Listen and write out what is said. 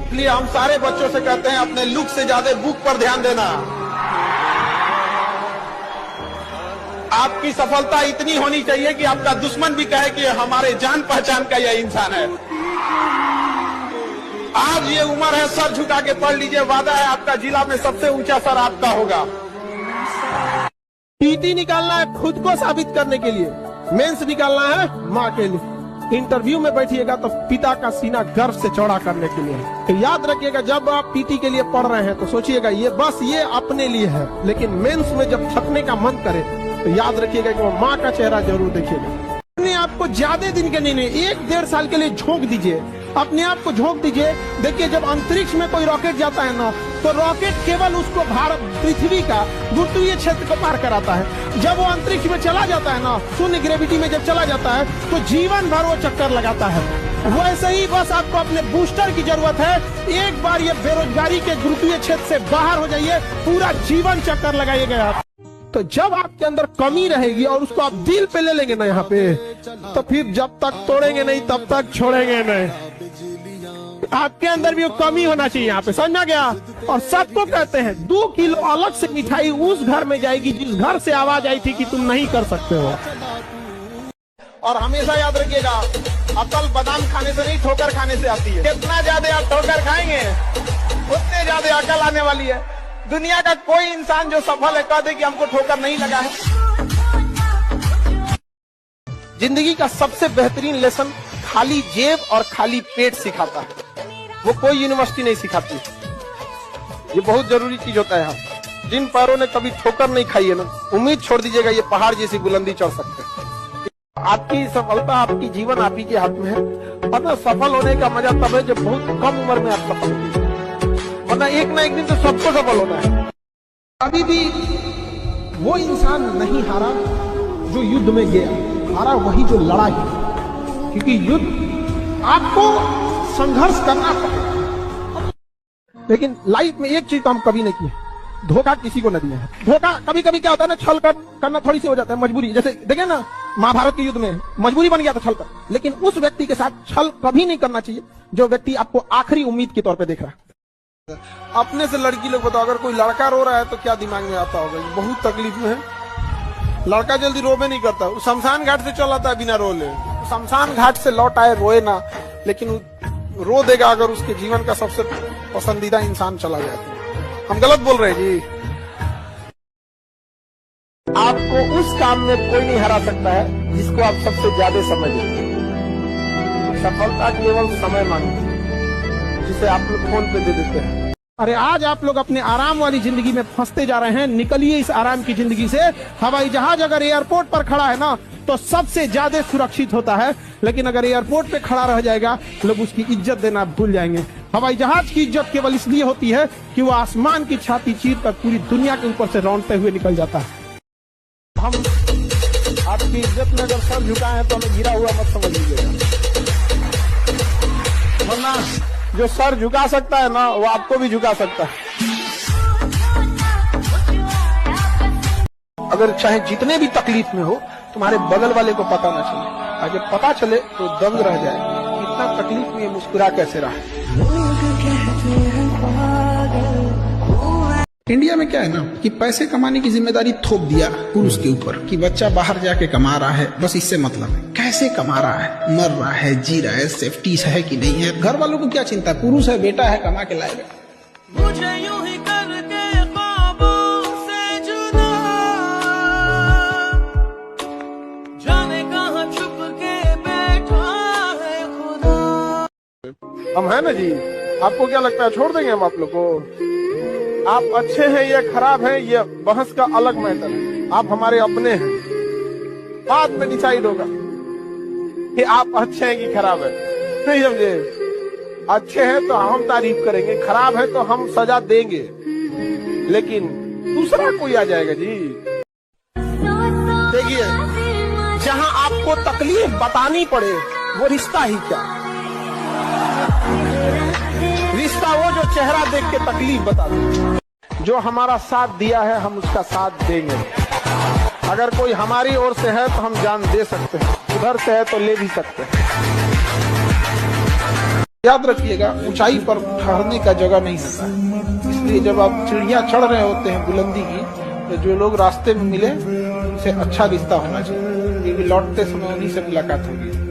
इसलिए हम सारे बच्चों से कहते हैं अपने लुक से ज्यादा बुक पर ध्यान देना। आपकी सफलता इतनी होनी चाहिए कि आपका दुश्मन भी कहे कि हमारे जान पहचान का यह इंसान है। आज ये उम्र है, सर झुका के पढ़ लीजिए, वादा है आपका जिला में सबसे ऊंचा सर आपका होगा। पीटी निकालना है खुद को साबित करने के लिए, मेंस निकालना है माँ के लिए। इंटरव्यू में बैठिएगा तो पिता का सीना गर्व से चौड़ा करने के लिए। तो याद रखिएगा, जब आप पीटी के लिए पढ़ रहे हैं तो सोचिएगा ये बस ये अपने लिए है, लेकिन मेंस में जब थकने का मन करे तो याद रखिएगा कि वो माँ का चेहरा जरूर देखिएगा। अपने आप को ज्यादा दिन के नहीं, 1-1.5 साल के लिए झोंक दीजिए, अपने आप को झोंक दीजिए। देखिए, जब अंतरिक्ष में कोई रॉकेट जाता है ना, तो रॉकेट केवल उसको भारत पृथ्वी का गुरुत्वीय क्षेत्र को पार कराता है। जब वो अंतरिक्ष में चला जाता है ना, शून्य ग्रेविटी में जब चला जाता है, तो जीवन भर वो चक्कर लगाता है। वैसे ही बस आपको अपने बूस्टर की जरूरत है। एक बार ये बेरोजगारी के गुरुत्वीय क्षेत्र से बाहर हो जाइए, पूरा जीवन चक्कर लगाइएगा आप। तो जब आपके अंदर कमी रहेगी और उसको आप दिल पे ले लेंगे ना यहाँ पे, तो फिर जब तक तोड़ेंगे नहीं तब तक छोड़ेंगे नहीं। आपके अंदर भी वो कमी होना चाहिए यहाँ पे, समझ गया। और सबको कहते हैं 2 किलो अलग से मिठाई उस घर में जाएगी जिस घर से आवाज आई थी कि तुम नहीं कर सकते हो। और हमेशा याद रखिएगा, अकल बादाम खाने से नहीं, ठोकर खाने से आती है। कितना ज्यादा आप ठोकर खाएंगे उतने ज्यादा अकल आने वाली है। दुनिया का कोई इंसान जो सफल है कह दे कि हमको ठोकर नहीं लगा है। जिंदगी का सबसे बेहतरीन लेसन खाली जेब और खाली पेट सिखाता है, वो कोई यूनिवर्सिटी नहीं सिखाती। ये बहुत जरूरी चीज होता है। हम जिन पैरों ने कभी ठोकर नहीं खाई है ना, उम्मीद छोड़ दीजिएगा ये पहाड़ जैसी बुलंदी चढ़ सकते हैं। आपकी सफलता, आपकी जीवन आप ही के हाथ में है। वरना सफल होने का मजा तब है जब बहुत कम उम्र में आप सफल होते हैं, वरना एक ना एक दिन तो सबको सफल होना है। अभी भी वो इंसान नहीं हारा जो युद्ध में गया, हारा वही जो लड़ा है। क्योंकि युद्ध आपको संघर्ष करना पड़ेगा। लेकिन लाइफ में एक चीज तो हम कभी नहीं किए, धोखा किसी को न दिया है। धोखा कभी कभी क्या होता है ना, छल करना थोड़ी सी हो जाता है, मजबूरी। जैसे देखे ना महाभारत के युद्ध में मजबूरी बन गया था छल कर। लेकिन उस व्यक्ति के साथ छल कभी नहीं करना चाहिए जो व्यक्ति आपको आखिरी उम्मीद के तौर पर देख रहा है। अपने से लड़की लोग बताओ, अगर कोई लड़का रो रहा है तो क्या दिमाग में आता होगा, बहुत तकलीफ में है। लड़का जल्दी रोबे नहीं करता, वो शमशान घाट से चल आता है बिना रो ले। शमशान घाट से लौट आए रोए ना, लेकिन रो देगा अगर उसके जीवन का सबसे पसंदीदा इंसान चला जाए तो। हम गलत बोल रहे हैं जी। आपको उस काम में कोई नहीं हरा सकता है जिसको आप सबसे ज्यादा समझें। सफलता केवल समय मांगती है जिसे आप लोग फोन पे दे देते हैं। अरे आज आप लोग अपने आराम वाली जिंदगी में फंसते जा रहे हैं, निकलिए इस आराम की जिंदगी से। हवाई जहाज अगर एयरपोर्ट पर खड़ा है ना तो सबसे ज्यादा सुरक्षित होता है, लेकिन अगर एयरपोर्ट पे खड़ा रह जाएगा लोग उसकी इज्जत देना भूल जाएंगे। हवाई जहाज की इज्जत केवल इसलिए होती है कि वो आसमान की छाती चीर कर पूरी दुनिया के ऊपर से रौंदते हुए निकल जाता है। हम आपकी इज्जत में अगर सर झुकाए हैं तो हमें गिरा हुआ मत समझ लीजिएगा, वरना जो सर झुका सकता है ना वो आपको भी झुका सकता है। अगर चाहे जितने भी तकलीफ में हो, तुम्हारे बगल वाले को पता ना चले, अगर पता चले तो दंग रह जाए, इतना तकलीफ में मुस्कुरा कैसे रहा। इंडिया में क्या है ना कि पैसे कमाने की जिम्मेदारी थोप दिया पुरुष के ऊपर कि बच्चा बाहर जाके कमा रहा है, बस इससे मतलब है। कैसे कमा रहा है, मर रहा है, जी रहा है, सेफ्टी है कि नहीं है, घर वालों को क्या चिंता, पुरुष है, बेटा है, कमा के लाएगा। मुझे यूं ही करके ख्वाबों से जुदा, जाने कहां छुप के बैठा है खुदा। हम है ना जी, आपको क्या लगता है छोड़ देंगे हम आप लोग को? आप अच्छे हैं या खराब हैं ये बहस का अलग मैटर है। आप हमारे अपने हैं, बाद में डिसाइड होगा कि आप अच्छे हैं कि खराब है। नहीं समझे? अच्छे हैं तो हम तारीफ करेंगे, खराब है तो हम सजा देंगे, लेकिन दूसरा कोई आ जाएगा जी। देखिए, जहां आपको तकलीफ बतानी पड़े वो रिश्ता ही क्या, रिश्ता वो जो चेहरा देख के तकलीफ बता दे। जो हमारा साथ दिया है हम उसका साथ देंगे। अगर कोई हमारी ओर से है तो हम जान दे सकते हैं, उधर से है तो ले भी सकते हैं। याद रखिएगा, ऊंचाई पर ठहरने का जगह नहीं होता है। इसलिए जब आप चिड़िया चढ़ रहे होते हैं बुलंदी की, तो जो लोग रास्ते में मिले उनसे अच्छा रिश्ता होना चाहिए, क्योंकि लौटते समय उन्हीं से मुलाकात होगी।